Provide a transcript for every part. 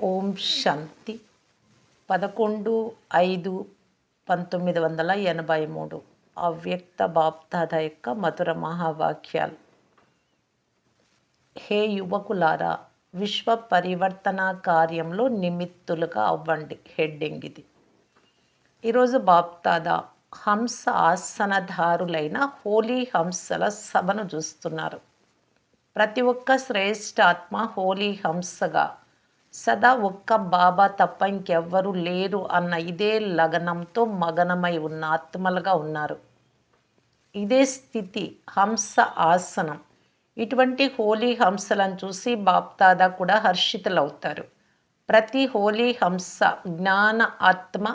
ఓం శాంతి 11/5/1983 అవ్యక్త బాప్దాద యొక్క మధుర మహావాక్యాలు. హే యువకులారా, విశ్వ పరివర్తన కార్యంలో నిమిత్తులుగా అవ్వండి. హెడ్డింగ్ ఇది. ఈరోజు బాప్దాద హంస ఆసనధారులైన హోలీ హంసల సభను చూస్తున్నారు. ప్రతి ఒక్క శ్రేష్ఠాత్మ హోలీ హంసగా సదా ఒక్క బాబా తప్ప ఇంకెవ్వరూ లేరు అన్న ఇదే లగనంతో మగనమై ఉన్న ఆత్మలుగా ఉన్నారు. ఇదే స్థితి హంస ఆసనం. ఇటువంటి హోలీ హంసలను చూసి బాప్దాదా కూడా హర్షితులవుతారు. ప్రతి హోలీ హంస జ్ఞాన ఆత్మ,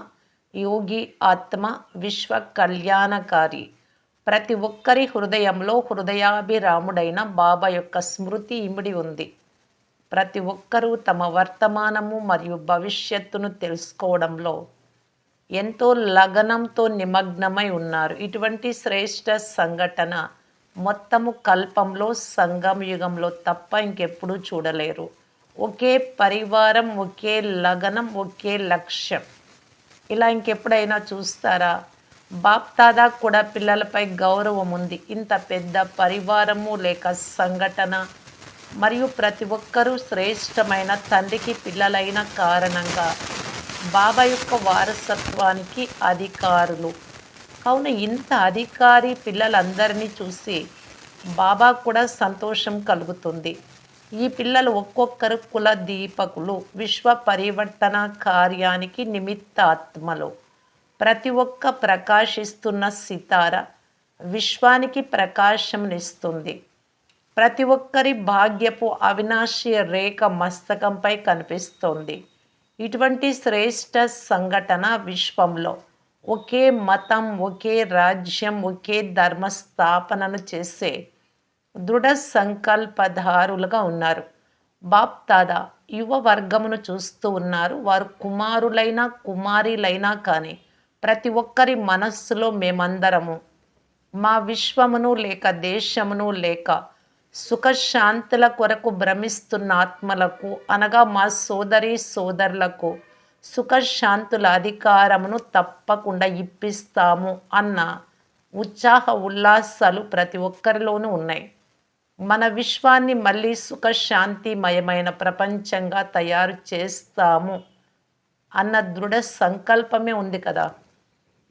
యోగి ఆత్మ, విశ్వ కళ్యాణకారి. ప్రతి ఒక్కరి హృదయంలో హృదయాభిరాముడైన బాబా యొక్క స్మృతి ఇమిడి ఉంది. ప్రతి ఒక్కరూ తమ వర్తమానము మరియు భవిష్యత్తును తెలుసుకోవడంలో ఎంతో లగనంతో నిమగ్నమై ఉన్నారు. ఇటువంటి శ్రేష్ఠ సంఘటన మొత్తము కల్పంలో, సంగమ యుగంలో తప్ప ఇంకెప్పుడూ చూడలేరు. ఒకే పరివారం, ఒకే లగనం, ఒకే లక్ష్యం. ఇలా ఇంకెప్పుడైనా చూస్తారా? బాప్దాదా కూడా పిల్లలపై గౌరవం ఉంది. ఇంత పెద్ద పరివారము లేక సంఘటన మరియు ప్రతి ఒక్కరూ శ్రేష్టమైన తండ్రికి పిల్లలైన కారణంగా బాబా యొక్క వారసత్వానికి అధికారులు. కావున ఇంత అధికారి పిల్లలందరినీ చూసి బాబా కూడా సంతోషం కలుగుతుంది. ఈ పిల్లలు ఒక్కొక్కరు కుల దీపకులు, విశ్వ పరివర్తన కార్యానికి నిమిత్తాత్మలు. ప్రతి ఒక్క ప్రకాశిస్తున్న సితార విశ్వానికి ప్రకాశంనిస్తుంది. ప్రతి ఒక్కరి భాగ్యపు అవినాశి రేఖ మస్తకంపై కనిపిస్తోంది. ఇటువంటి శ్రేష్ఠ సంఘటన విశ్వంలో ఒకే మతం, ఒకే రాజ్యం, ఒకే ధర్మ స్థాపనను చేసే దృఢ సంకల్పధారులుగా ఉన్నారు. బాప్దాదా యువ వర్గమును చూస్తూ ఉన్నారు. వారు కుమారులైనా కుమారీలైనా కానీ ప్రతి ఒక్కరి మనస్సులో మేమందరము మా విశ్వమును లేక దేశమును లేక సుఖశాంతుల కొరకు భ్రమిస్తున్న ఆత్మలకు, అనగా మా సోదరి సోదరులకు సుఖశాంతుల అధికారమును తప్పకుండా ఇప్పిస్తాము అన్న ఉత్సాహ ఉల్లాసాలు ప్రతి ఒక్కరిలోనూ ఉన్నాయి. మన విశ్వాన్ని మళ్ళీ సుఖశాంతిమయమైన ప్రపంచంగా తయారు చేస్తాము అన్న దృఢ సంకల్పమే ఉంది కదా.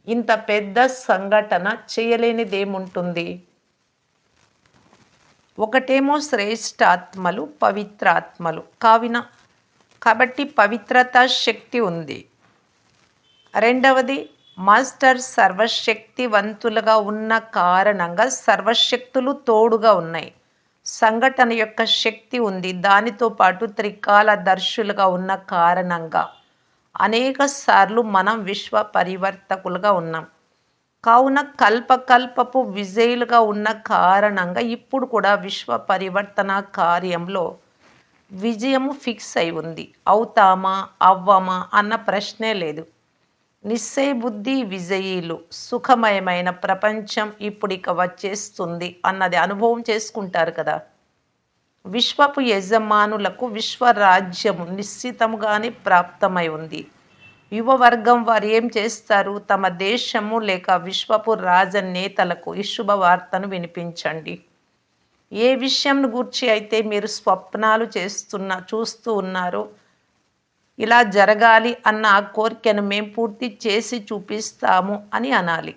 ఇంత పెద్ద సంఘటన చేయలేనిదేముంటుంది? ఒకటేమో శ్రేష్ఠాత్మలు, పవిత్రాత్మలు కాబట్టి పవిత్రత శక్తి ఉంది. రెండవది, మాస్టర్ సర్వశక్తివంతులుగా ఉన్న కారణంగా సర్వశక్తులు తోడుగా ఉన్నాయి. సంఘటన యొక్క శక్తి ఉంది. దానితో పాటు త్రికాలదర్శులుగా ఉన్న కారణంగా అనేక సార్లు మనం విశ్వ పరివర్తకులుగా ఉన్నాం. కావున కల్పకల్పపు విజయులుగా ఉన్న కారణంగా ఇప్పుడు కూడా విశ్వ పరివర్తన కార్యంలో విజయము ఫిక్స్ అయి ఉంది. అవుతామా అవ్వమా అన్న ప్రశ్నే లేదు. నిశ్చయ బుద్ధి విజయీలు. సుఖమయమైన ప్రపంచం ఇప్పుడిక వచ్చేస్తుంది అన్నది అనుభవం చేసుకుంటారు కదా. విశ్వపు యజమానులకు విశ్వరాజ్యము నిశ్చితముగానే ప్రాప్తమై ఉంది. యువవర్గం వారు ఏం చేస్తారు? తమ దేశము లేక విశ్వపు రాజనేతలకు ఈ శుభవార్తను వినిపించండి. ఏ విషయం గూర్చి అయితే మీరు స్వప్నాలు చూస్తూ ఉన్నారో, ఇలా జరగాలి అన్న ఆ కోరికను మేము పూర్తి చేసి చూపిస్తాము అని అనాలి.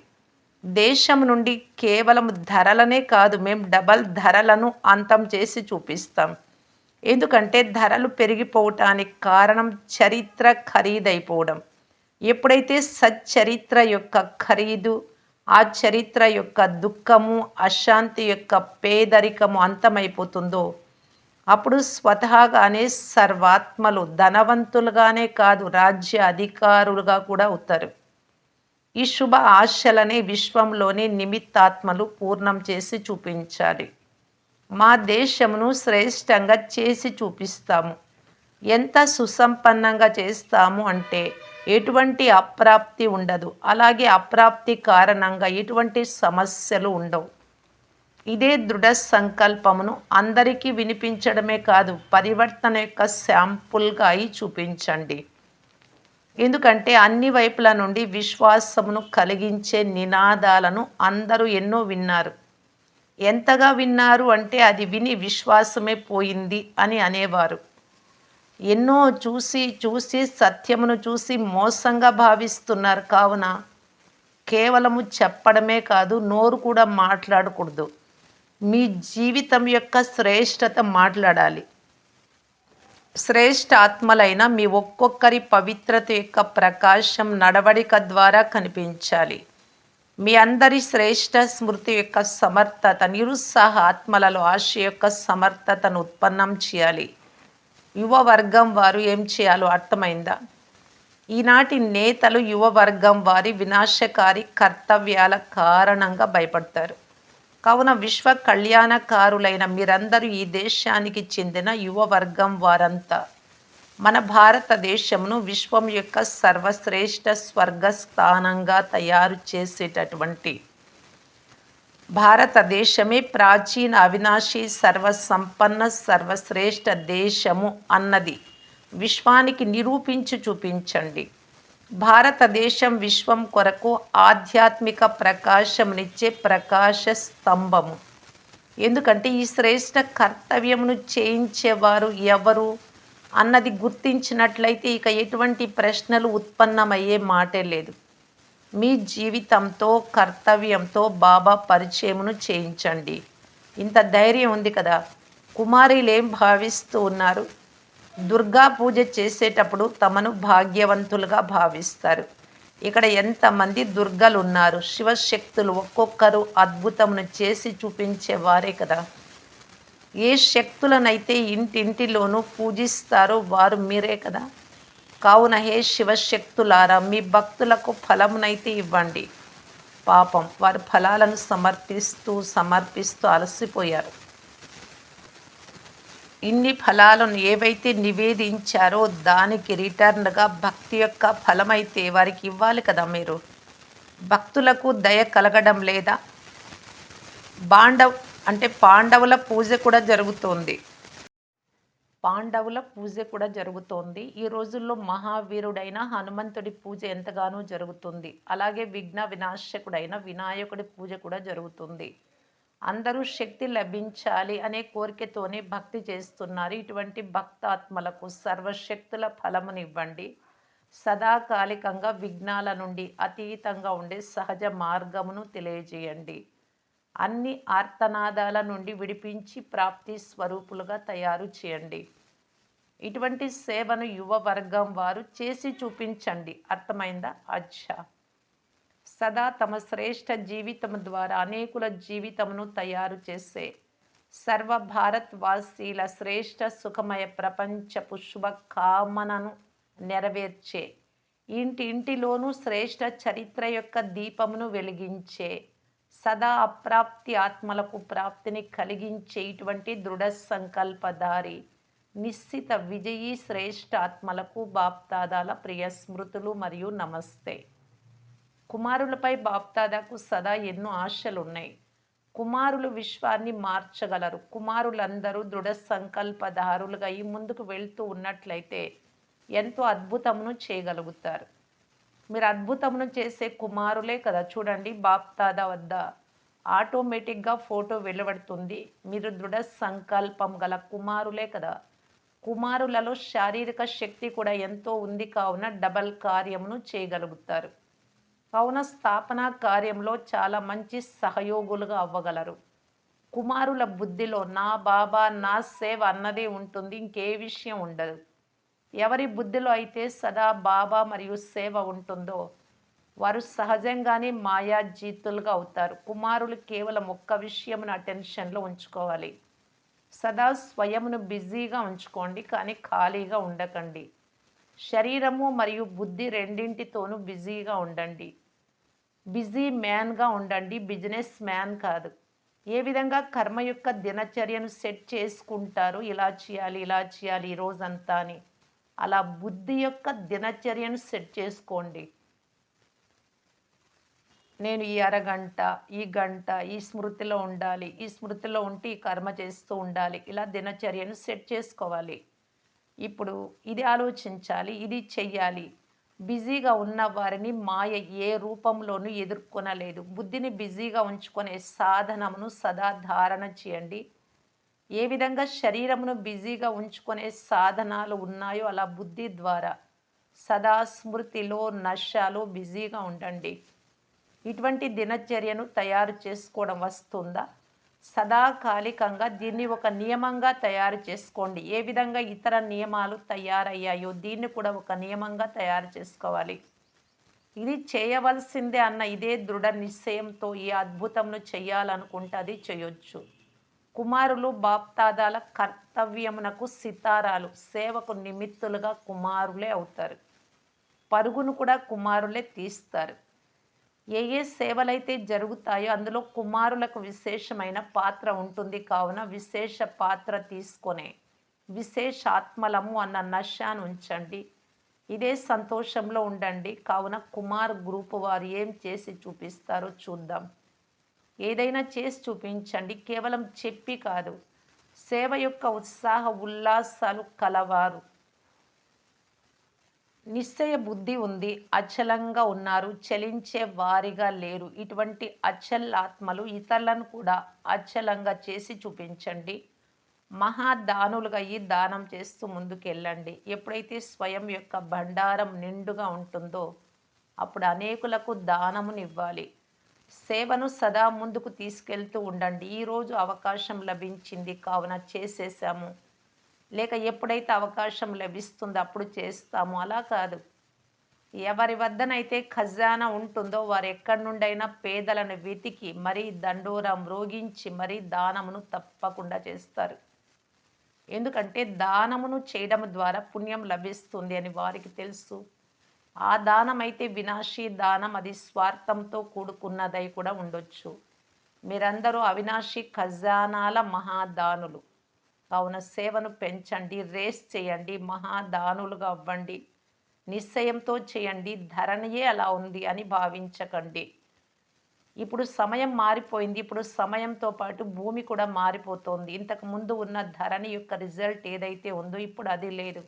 దేశం నుండి కేవలం ధరలనే కాదు, మేము డబల్ ధరలను అంతం చేసి చూపిస్తాం. ఎందుకంటే ధరలు పెరిగిపోవటానికి కారణం చరిత్ర ఖరీదైపోవడం. ఎప్పుడైతే సచ్చరిత్ర యొక్క ఖరీదు, ఆ చరిత్ర యొక్క దుఃఖము, అశాంతి యొక్క పేదరికము అంతమైపోతుందో, అప్పుడు స్వతహాగానే సర్వాత్మలు ధనవంతులుగానే కాదు, రాజ్య అధికారులుగా కూడా అవుతారు. ఈ శుభ ఆశలనే విశ్వంలోని నిమిత్తాత్మలు పూర్ణం చేసి చూపించాలి. మా దేశమును శ్రేష్టంగా చేసి చూపిస్తాము. ఎంత సుసంపన్నంగా చేస్తాము అంటే ఎటువంటి అప్రాప్తి ఉండదు. అలాగే అప్రాప్తి కారణంగా ఎటువంటి సమస్యలు ఉండవు. ఇదే దృఢ సంకల్పమును అందరికీ వినిపించడమే కాదు, పరివర్తన యొక్క శాంపుల్గా అయి చూపించండి. ఎందుకంటే అన్ని వైపుల నుండి విశ్వాసమును కలిగించే నినాదాలను అందరూ ఎన్నో విన్నారు. ఎంతగా విన్నారు అంటే అది విని విశ్వాసమే పోయింది అని అనేవారు. ఎన్నో చూసి చూసి సత్యమును చూసి మోసంగా భావిస్తున్నారు. కావున కేవలము చెప్పడమే కాదు, నోరు కూడా మాట్లాడకూడదు. మీ జీవితం యొక్క శ్రేష్టత మాట్లాడాలి. శ్రేష్ఠ ఆత్మలైన మీ ఒక్కొక్కరి పవిత్రత యొక్క ప్రకాశం నడవడిక ద్వారా కనిపించాలి. మీ అందరి శ్రేష్ఠ స్మృతి యొక్క సమర్థత నిరుత్సాహ ఆత్మలలో ఆశ యొక్క సమర్థతను ఉత్పన్నం చేయాలి. యువ వర్గం వారు ఏం చేయాలో అర్థమైందా? ఈనాటి నేతలు యువ వర్గం వారి వినాశకారి కర్తవ్యాల కారణంగా భయపడతారు. కావున విశ్వ కళ్యాణకారులైన మీరందరూ ఈ దేశానికి చెందిన యువ వర్గం వారంతా మన భారతదేశమును విశ్వం యొక్క సర్వశ్రేష్ఠ స్వర్గస్థానంగా తయారు చేసేటటువంటి భారతదేశమే ప్రాచీన అవినాశి సర్వసంపన్న సర్వశ్రేష్ఠ దేశము అన్నది విశ్వానికి నిరూపించి చూపించండి. భారతదేశం విశ్వం కొరకు ఆధ్యాత్మిక ప్రకాశమునిచ్చే ప్రకాశ స్తంభము. ఎందుకంటే ఈ శ్రేష్ఠ కర్తవ్యమును చేయించేవారు ఎవరు అన్నది గుర్తించినట్లయితే ఇక ఎటువంటి ప్రశ్నలు ఉత్పన్నమయ్యే మాటే లేదు. మీ జీవితంతో కర్తవ్యంతో బాబా పరిచయమును చేయించండి. ఇంత ధైర్యం ఉంది కదా. కుమారీలు ఏం భావిస్తూ ఉన్నారు? దుర్గా పూజ చేసేటప్పుడు తమను భాగ్యవంతులుగా భావిస్తారు. ఇక్కడ ఎంతమంది దుర్గలు ఉన్నారు. శివశక్తులు ఒక్కొక్కరు అద్భుతమును చేసి చూపించేవారే కదా. ఏ శక్తులనైతే ఇంటింటిలోనూ పూజిస్తారో వారు మీరే కదా. కావున హే శివశక్తులారా, మీ భక్తులకు ఫలమునైతే ఇవ్వండి. పాపం వారు ఫలాలను సమర్పిస్తూ అలసిపోయారు. ఇన్ని ఫలాలను ఏవైతే నివేదించారో దానికి రిటర్న్గా భక్తి యొక్క ఫలమైతే వారికి ఇవ్వాలి కదా. మీరు భక్తులకు దయ కలగడం లేదా? పాండవుల పూజ కూడా జరుగుతోంది. ఈ రోజుల్లో మహావీరుడైన హనుమంతుడి పూజ ఎంతగానో జరుగుతుంది. అలాగే విఘ్న వినాశకుడైన వినాయకుడి పూజ కూడా జరుగుతుంది. అందరూ శక్తి లభించాలి అనే కోరికతోనే భక్తి చేస్తున్నారు. ఇటువంటి భక్తాత్మలకు సర్వశక్తుల ఫలమునివ్వండి. సదాకాలికంగా విఘ్నాల నుండి అతీతంగా ఉండే సహజ మార్గమును తెలియజేయండి. అన్ని ఆర్తనాదాల నుండి విడిపించి ప్రాప్తి స్వరూపులుగా తయారు చేయండి. ఇటువంటి సేవను యువ వర్గం వారు చేసి చూపించండి. అర్థమైందా? అచ్చా. సదా తమ శ్రేష్ఠ జీవితం ద్వారా అనేకుల జీవితమును తయారు చేసే సర్వ భారత్ వాసీల శ్రేష్ఠ సుఖమయ ప్రపంచపు శుభ కామనను నెరవేర్చే ఇంటింటిలోనూ శ్రేష్ఠ చరిత్ర యొక్క దీపమును వెలిగించే సదా అప్రాప్తి ఆత్మలకు ప్రాప్తిని కలిగించే ఇటువంటి దృఢ సంకల్పధారి నిశ్చిత విజయీ శ్రేష్ఠ ఆత్మలకు బాప్దాదాల ప్రియ స్మృతులు మరియు నమస్తే. కుమారులపై బాప్దాదాకు సదా ఎన్నో ఆశలున్నాయి. కుమారులు విశ్వాన్ని మార్చగలరు. కుమారులందరూ దృఢ సంకల్పదారులుగా ఈ ముందుకు వెళ్తూ ఉన్నట్లయితే ఎంతో అద్భుతమును చేయగలుగుతారు. మీరు అద్భుతమును చేసే కుమారులే కదా. చూడండి, బాప్దాదా వద్ద ఆటోమేటిక్గా ఫోటో వెలువడుతుంది. మీరు దృఢ సంకల్పం గల కుమారులే కదా. కుమారులలో శారీరక శక్తి కూడా ఎంతో ఉంది. కావున డబల్ కార్యమును చేయగలుగుతారు. కావున స్థాపన కార్యంలో చాలా మంచి సహయోగులుగా అవ్వగలరు. కుమారుల బుద్ధిలో నా బాబా నా సేవ అన్నదే ఉంటుంది, ఇంకే విషయం ఉండదు. ఎవరి బుద్ధిలో అయితే సదా బాబా మరియు సేవ ఉంటుందో వారు సహజంగానే మాయాజీతులుగా అవుతారు. కుమారులు కేవలం ఒక్క విషయమును అటెన్షన్లో ఉంచుకోవాలి. సదా స్వయమును బిజీగా ఉంచుకోండి, కానీ ఖాళీగా ఉండకండి. శరీరము మరియు బుద్ధి రెండింటితోనూ బిజీగా ఉండండి. బిజీ మ్యాన్గా ఉండండి, బిజినెస్ మ్యాన్ కాదు. ఏ విధంగా కర్మ యొక్క దినచర్యను సెట్ చేసుకుంటారో ఇలా చేయాలి ఈ రోజంతా అని, అలా బుద్ధి యొక్క దినచర్యను సెట్ చేసుకోండి. నేను ఈ అరగంట, ఈ గంట ఈ స్మృతిలో ఉండాలి. ఈ స్మృతిలో ఉంటే ఈ కర్మ చేస్తూ ఉండాలి. ఇలా దినచర్యను సెట్ చేసుకోవాలి. ఇప్పుడు ఇది ఆలోచించాలి, ఇది చెయ్యాలి. బిజీగా ఉన్న వారిని మాయ ఏ రూపంలోనూ ఎదుర్కొనలేదు. బుద్ధిని బిజీగా ఉంచుకునే సాధనమును సదా ధారణ చేయండి. ఏ విధంగా శరీరమును బిజీగా ఉంచుకునే సాధనాలు ఉన్నాయో అలా బుద్ధి ద్వారా సదా స్మృతిలో, నశలో బిజీగా ఉండండి. ఇటువంటి దినచర్యను తయారు చేసుకోవడం వస్తుందా? సదాకాలికంగా దీన్ని ఒక నియమంగా తయారు చేసుకోండి. ఏ విధంగా ఇతర నియమాలు తయారయ్యాయో దీన్ని కూడా ఒక నియమంగా తయారు చేసుకోవాలి. ఇది చేయవలసిందే అన్న ఇదే దృఢ నిశ్చయంతో ఈ అద్భుతంను చెయ్యాలనుకుంటే అది చేయొచ్చు. కుమారులు బాప్తాదాల కర్తవ్యమునకు సితారాలు, సేవకు నిమిత్తులుగా కుమారులే అవుతారు. పరుగును కూడా కుమారులే తీస్తారు. ఏ ఏ సేవలైతే జరుగుతాయో అందులో కుమారులకు విశేషమైన పాత్ర ఉంటుంది కావున విశేష పాత్ర తీసుకొనే విశేషాత్మలము అన్న నశాను ఉంచండి. ఇదే సంతోషంలో ఉండండి. కావున కుమార్ గ్రూపు వారు ఏం చేసి చూపిస్తారో చూద్దాం. ఏదైనా చేసి చూపించండి, కేవలం చెప్పి కాదు. సేవ యొక్క ఉత్సాహ ఉల్లాసాలు కలవారు, నిశ్చయ బుద్ధి ఉంది, అచలంగా ఉన్నారు, చలించే వారిగా లేరు. ఇటువంటి అచలాత్మలు ఇతరులను కూడా అచలంగా చేసి చూపించండి. మహాదానులుగా ఈ దానం చేస్తూ ముందుకెళ్ళండి. ఎప్పుడైతే స్వయం యొక్క భండారం నిండుగా ఉంటుందో అప్పుడు అనేకులకు దానమునివ్వాలి. సేవను సదా ముందుకు తీసుకెళ్తూ ఉండండి. ఈరోజు అవకాశం లభించింది కావున చేసేసాము, లేక ఎప్పుడైతే అవకాశం లభిస్తుందో అప్పుడు చేస్తాము, అలా కాదు. ఎవరి వద్దనైతే ఖజానా ఉంటుందో వారు ఎక్కడి నుండైనా పేదలను వెతికి మరీ దండోరా మ్రోగించి మరీ దానమును తప్పకుండా చేస్తారు. ఎందుకంటే దానమును చేయడం ద్వారా పుణ్యం లభిస్తుంది అని వారికి తెలుసు. ఆ దానం అయితే వినాశీ దానం, అది స్వార్థంతో కూడుకున్నదై కూడా ఉండొచ్చు. మీరందరూ అవినాశి ఖజానాల మహాదానులు. కావున సేవను పెంచండి, రేస్ చేయండి, మహాదానులుగా అవ్వండి. నిశ్చయంతో చేయండి. ధరణియే అలా ఉంది అని భావించకండి. ఇప్పుడు సమయం మారిపోయింది. ఇప్పుడు సమయంతో పాటు భూమి కూడా మారిపోతోంది. ఇంతకు ముందు ఉన్న ధరణి యొక్క రిజల్ట్ ఏదైతే ఉందో ఇప్పుడు అది లేదు.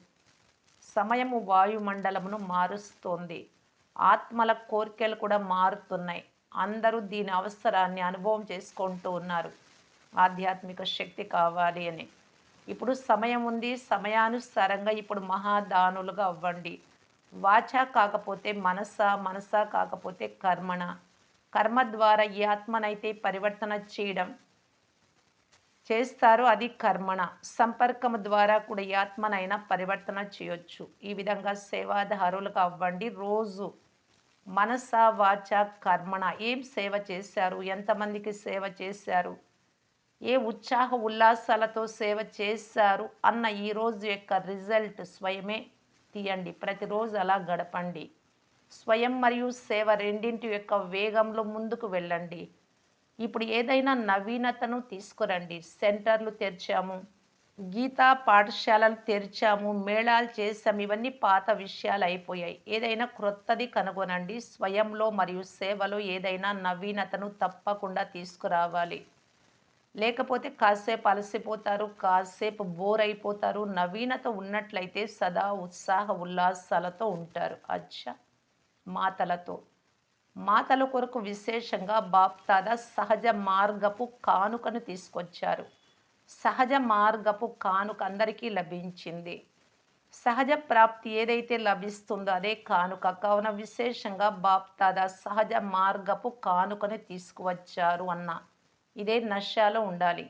సమయము వాయుమండలమును మారుస్తోంది. ఆత్మల కోర్కెలు కూడా మారుతున్నాయి. అందరూ దీని అవసరాన్ని అనుభవం చేసుకుంటూ ఉన్నారు. ఆధ్యాత్మిక శక్తి కావాలి అని. ఇప్పుడు సమయం ఉంది. సమయానుసారంగా ఇప్పుడు మహాదానులుగా అవ్వండి. వాచ కాకపోతే మనస, మనస కాకపోతే కర్మణ. కర్మ ద్వారా ఈ ఆత్మనైతే పరివర్తన చేయడం చేస్తారో అది కర్మణ. సంపర్కము ద్వారా కూడా ఈ ఆత్మనైనా పరివర్తన చేయొచ్చు. ఈ విధంగా సేవాదారులుగా అవ్వండి. రోజు మనస, వాచ, కర్మణ ఏం సేవ చేశారు? ఎంతమందికి సేవ చేశారు? ఏ ఉత్సాహ ఉల్లాసాలతో సేవ చేశారు అన్న ఈరోజు యొక్క రిజల్ట్ స్వయమే తీయండి. ప్రతిరోజు అలా గడపండి. స్వయం మరియు సేవ రెండింటి యొక్క వేగంలో ముందుకు వెళ్ళండి. ఇప్పుడు ఏదైనా నవీనతను తీసుకురండి. సెంటర్లు తెరిచాము, గీతా పాఠశాలలు తెరిచాము, మేళాలు చేసాము, ఇవన్నీ పాత విషయాలు అయిపోయాయి. ఏదైనా క్రొత్తది కనుగొనండి. స్వయంలో మరియు సేవలో ఏదైనా నవీనతను తప్పకుండా తీసుకురావాలి. లేకపోతే కాసేపు అలసిపోతారు, కాసేపు బోర్ అయిపోతారు. నవీనత ఉన్నట్లయితే సదా ఉత్సాహ ఉల్లాసాలతో ఉంటారు. అచ్చా, మాటలతో మాటల కొరకు విశేషంగా బాప్దాదా సహజ మార్గపు కానుకను తీసుకొచ్చారు. సహజ మార్గపు కానుక అందరికీ లభించింది. సహజ ప్రాప్తి ఏదైతే లభిస్తుందో అదే కానుక. కావున విశేషంగా బాప్దాదా సహజ మార్గపు కానుకను తీసుకువచ్చారు అన్న ఇదే నశాలో ఉండాలి.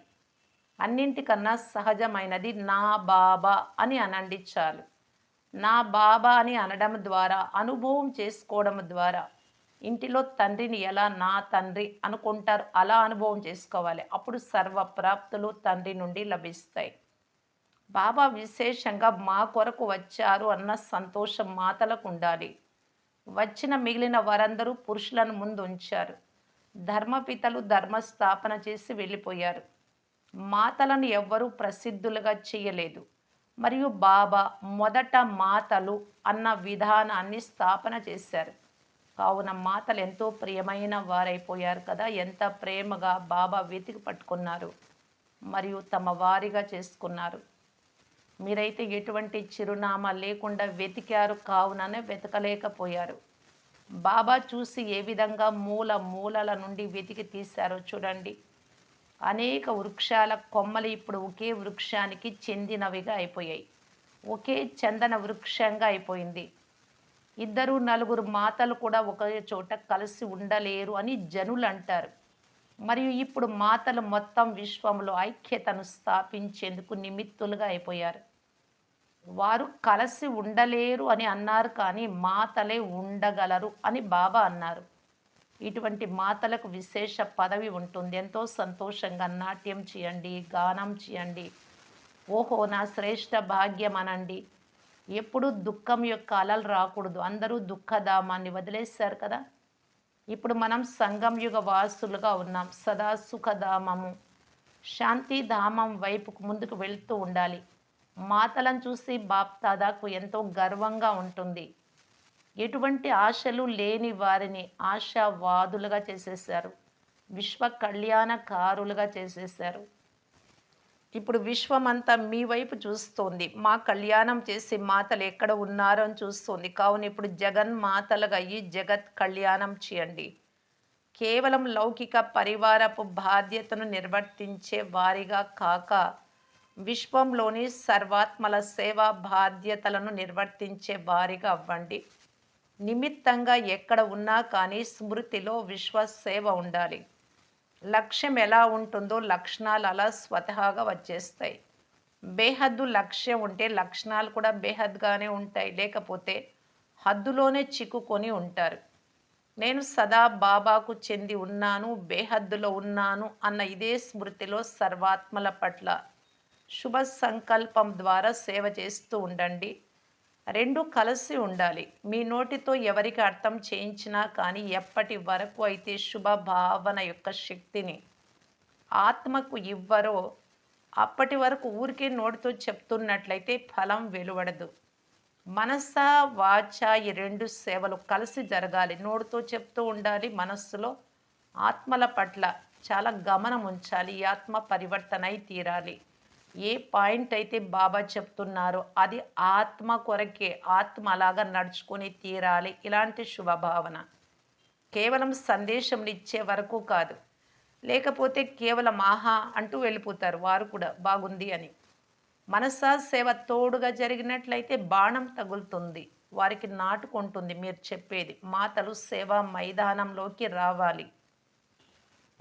అన్నింటికన్నా సహజమైనది నా బాబా అని అనండి చాలు. నా బాబా అని అనడం ద్వారా, అనుభవం చేసుకోవడం ద్వారా ఇంటిలో తండ్రిని ఎలా నా తండ్రి అనుకుంటారు అలా అనుభవం చేసుకోవాలి. అప్పుడు సర్వ ప్రాప్తులు తండ్రి నుండి లభిస్తాయి. బాబా విశేషంగా మా కొరకు వచ్చారు అన్న సంతోషం మాటలకు ఉండాలి. వచ్చిన మిగిలిన వారందరూ పురుషులను ముందు ఉంచారు. ధర్మపితలు ధర్మస్థాపన చేసి వెళ్ళిపోయారు. మాటలను ఎవ్వరూ ప్రసిద్ధులుగా చేయలేదు. మరియు బాబా మొదట మాటలు అన్న విధానాన్ని స్థాపన చేశారు. కావున మాతలు ఎంతో ప్రియమైన వారైపోయారు కదా! ఎంత ప్రేమగా బాబా వెతికి పట్టుకున్నారు. మరియు తమ వారిగా చేసుకున్నారు. మీరైతే ఎటువంటి చిరునామా లేకుండా వెతికారు కావుననే వెతకలేకపోయారు. బాబా చూసి ఏ విధంగా మూల మూలల నుండి వెతికి తీశారో చూడండి. అనేక వృక్షాల కొమ్మలు ఇప్పుడు ఒకే వృక్షానికి చెందినవిగా అయిపోయాయి. ఒకే చందన వృక్షంగా అయిపోయింది. ఇద్దరు నలుగురు మాతలు కూడా ఒకే చోట కలిసి ఉండలేరు అని జనులంటారు. మరియు ఇప్పుడు మాతలు మొత్తం విశ్వంలో ఐక్యతను స్థాపించేందుకు నిమిత్తులుగా అయిపోయారు. వారు కలిసి ఉండలేరు అని అన్నారు కానీ మాతలే ఉండగలరు అని బాబా అన్నారు. ఇటువంటి మాతలకు విశేష పదవి ఉంటుంది. ఎంతో సంతోషంగా నాట్యం చేయండి, గానం చేయండి. ఓహో! నా శ్రేష్ఠ భాగ్యం అనండి. ఎప్పుడూ దుఃఖం యొక్క అలలు రాకూడదు. అందరూ దుఃఖధామాన్ని వదిలేశారు కదా! ఇప్పుడు మనం సంగం యుగ వాసులుగా ఉన్నాం. సదా సుఖధామము, శాంతిధామం వైపుకు ముందుకు వెళ్తూ ఉండాలి. మాతలను చూసి బాప్దాదాకు ఎంతో గర్వంగా ఉంటుంది. ఎటువంటి ఆశలు లేని వారిని ఆశావాదులుగా చేసేశారు. విశ్వ కళ్యాణకారులుగా చేసేశారు. ఇప్పుడు విశ్వమంతా మీ వైపు చూస్తోంది. మా కళ్యాణం చేసే మాతలు ఎక్కడ ఉన్నారో అని చూస్తోంది. కావున ఇప్పుడు జగన్మాతలుగా అయ్యి జగత్ కళ్యాణం చేయండి. కేవలం లౌకిక పరివారపు బాధ్యతను నిర్వర్తించే వారిగా కాక విశ్వంలోని సర్వాత్మల సేవా బాధ్యతలను నిర్వర్తించే వారిగా అవ్వండి. నిమిత్తంగా ఎక్కడ ఉన్నా కానీ స్మృతిలో విశ్వ సేవ ఉండాలి. లక్ష్యం ఎలా ఉంటుందో లక్షణాలు అలా స్వతహాగా వచ్చేస్తాయి. బేహద్దు లక్ష్యం ఉంటే లక్షణాలు కూడా బేహద్గానే ఉంటాయి. లేకపోతే హద్దులోనే చిక్కుకొని ఉంటారు. నేను సదా బాబాకు చెంది ఉన్నాను, బేహద్దులో ఉన్నాను అన్న ఇదే స్మృతిలో సర్వాత్మల పట్ల శుభ సంకల్పం ద్వారా సేవ చేస్తూ ఉండండి. రెండు కలిసి ఉండాలి. మీ నోటితో ఎవరికి అర్థం చేయించినా కానీ ఎప్పటి వరకు అయితే శుభ భావన యొక్క శక్తిని ఆత్మకు ఇవ్వరో అప్పటి వరకు ఊరికే నోటితో చెప్తున్నట్లయితే ఫలం వెలువడదు. మనస, వాచ ఈ రెండు సేవలు కలిసి జరగాలి. నోటితో చెప్తూ ఉండాలి. మనస్సులో ఆత్మల పట్ల చాలా గమనం ఉంచాలి. ఈ ఆత్మ పరివర్తన అయి తీరాలి. ఏ పాయింట్ అయితే బాబా చెప్తున్నారో అది ఆత్మ కొరకే. ఆత్మ అలాగా నడుచుకొని తీరాలి. ఇలాంటి శుభభావన. కేవలం సందేశంలు ఇచ్చే వరకు కాదు. లేకపోతే కేవలం ఆహా అంటూ వెళ్ళిపోతారు వారు కూడా బాగుంది అని. మనసా సేవ తోడుగా జరిగినట్లయితే బాణం తగులుతుంది. వారికి నాటుకుంటుంది మీరు చెప్పేది. మాతలు సేవా మైదానంలోకి రావాలి.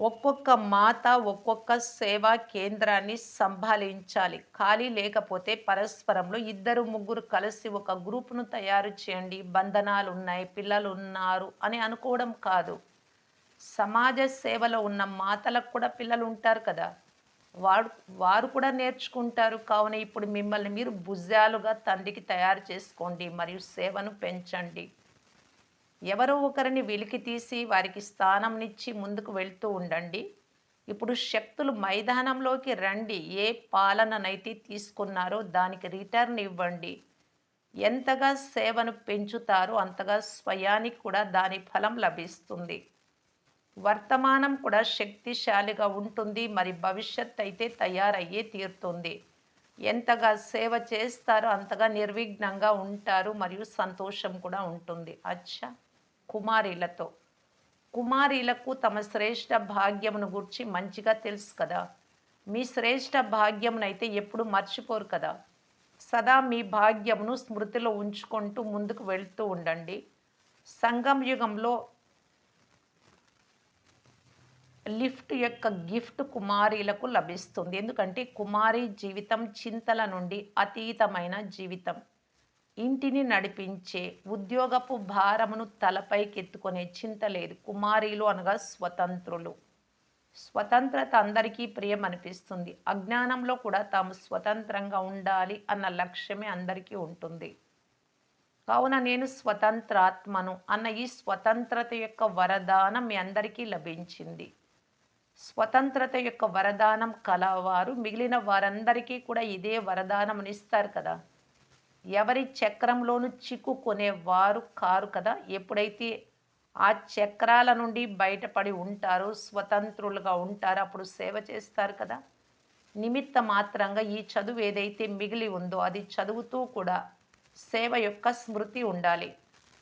ఒక్కొక్క మాత ఒక్కొక్క సేవా కేంద్రాన్ని సంభాళించాలి. ఖాళీ లేకపోతే పరస్పరంలో ఇద్దరు ముగ్గురు కలిసి ఒక గ్రూప్‌ను తయారు చేయండి. బంధనాలున్నాయి, పిల్లలున్నారు అని అనుకోవడం కాదు. సమాజ సేవలో ఉన్న మాతలకు కూడా పిల్లలుంటారు కదా! వాడు వారు కూడా నేర్చుకుంటారు. కావున ఇప్పుడు మిమ్మల్ని మీరు భుజాలుగా తండ్రికి తయారు చేసుకోండి మరియు సేవను పెంచండి. ఎవరో ఒకరిని వెలికి తీసి వారికి స్థానంనిచ్చి ముందుకు వెళ్తూ ఉండండి. ఇప్పుడు శక్తులు మైదానంలోకి రండి. ఏ పాలననైతే తీసుకున్నారో దానికి రిటర్న్ ఇవ్వండి. ఎంతగా సేవను పెంచుతారో అంతగా స్వయానికి కూడా దాని ఫలం లభిస్తుంది. వర్తమానం కూడా శక్తిశాలిగా ఉంటుంది. మరి భవిష్యత్ అయితే తయారయ్యే తీరుతుంది. ఎంతగా సేవ చేస్తారో అంతగా నిర్విఘ్నంగా ఉంటారు మరియు సంతోషం కూడా ఉంటుంది. అచ్చా! కుమారీలతో. కుమారీలకు తమ శ్రేష్ఠ భాగ్యమును గూర్చి మంచిగా తెలుసు కదా! మీ శ్రేష్ఠ భాగ్యమునైతే ఎప్పుడు మర్చిపోరు కదా! సదా మీ భాగ్యమును స్మృతిలో ఉంచుకుంటూ ముందుకు వెళ్తూ ఉండండి. సంగం యుగంలో లిఫ్ట్ యొక్క గిఫ్ట్ కుమారీలకు లభిస్తుంది. ఎందుకంటే కుమారి జీవితం చింతల నుండి అతీతమైన జీవితం. ఇంటిని నడిపించే ఉద్యోగపు భారమును తలపైకెత్తుకునే చింత లేదు. కుమారీలు అనగా స్వతంత్రులు. స్వతంత్రత అందరికీ ప్రియం అనిపిస్తుంది. అజ్ఞానంలో కూడా తాము స్వతంత్రంగా ఉండాలి అన్న లక్ష్యమే అందరికీ ఉంటుంది. కావున నేను స్వతంత్రాత్మను అన్న ఈ స్వతంత్రత యొక్క వరదానం మీ అందరికీ లభించింది. స్వతంత్రత యొక్క వరదానం కలవారు మిగిలిన వారందరికీ కూడా ఇదే వరదానమునిస్తారు కదా! ఎవరి చక్రంలోనూ చిక్కుకునే వారు కారు కదా! ఎప్పుడైతే ఆ చక్రాల నుండి బయటపడి ఉంటారు. స్వతంత్రులుగా ఉంటారు. అప్పుడు సేవ చేస్తారు కదా! నిమిత్త మాత్రంగా ఈ చదువు ఏదైతే మిగిలి ఉందో అది చదువుతూ కూడా సేవ యొక్క స్మృతి ఉండాలి.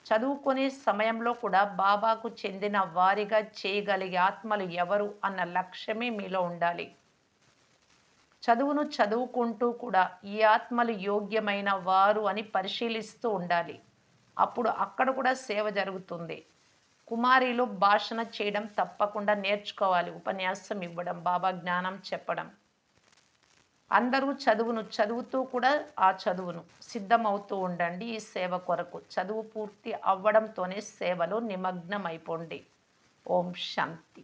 చదువుకునే సమయంలో కూడా బాబాకు చెందిన వారిగా చేయగలిగే ఆత్మలు ఎవరు అన్న లక్ష్యమే మీలో ఉండాలి. చదువును చదువుకుంటూ కూడా ఈ ఆత్మలు యోగ్యమైన వారు అని పరిశీలిస్తూ ఉండాలి. అప్పుడు అక్కడ కూడా సేవ జరుగుతుంది. కుమారీలు భాషణ చేయడం తప్పకుండా నేర్చుకోవాలి. ఉపన్యాసం ఇవ్వడం, బాబా జ్ఞానం చెప్పడం. అందరూ చదువును చదువుతూ కూడా ఆ చదువును సిద్ధమవుతూ ఉండండి ఈ సేవ కొరకు. చదువు పూర్తి అవ్వడంతోనే సేవలో నిమగ్నమైపోండి. ఓం శాంతి.